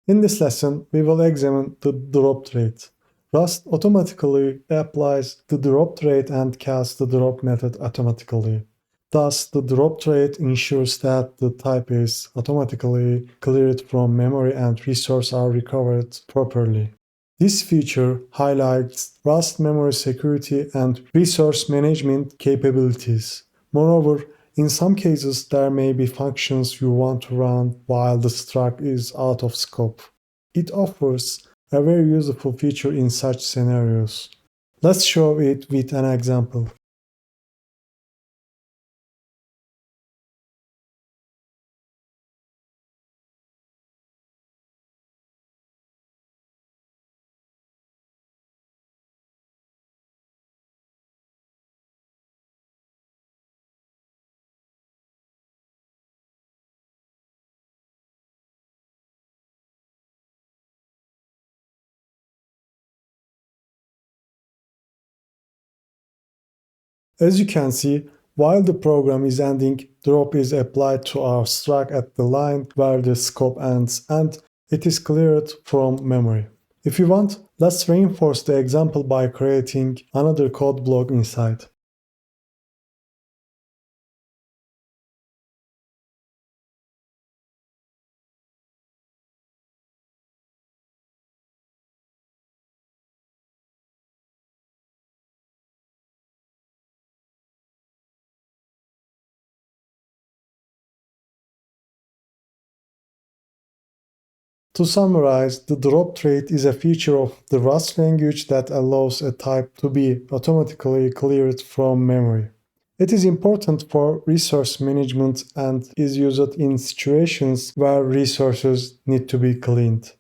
In this lesson, we will examine the drop rate. Rust automatically applies the drop rate and casts the drop method automatically. Thus, the drop rate ensures that the type is automatically cleared from memory and resources are recovered properly. This feature highlights Rust memory security and resource management capabilities. Moreover, in some cases, there may be functions you want to run while the struct is out of scope. It offers a very useful feature in such scenarios. Let's show it with an example. As you can see, while the program is ending, drop is applied to our struct at the line where the scope ends and it is cleared from memory. If you want, let's reinforce the example by creating another code block inside. To summarize, the drop trait is a feature of the Rust language that allows a type to be automatically cleared from memory. It is important for resource management and is used in situations where resources need to be cleaned.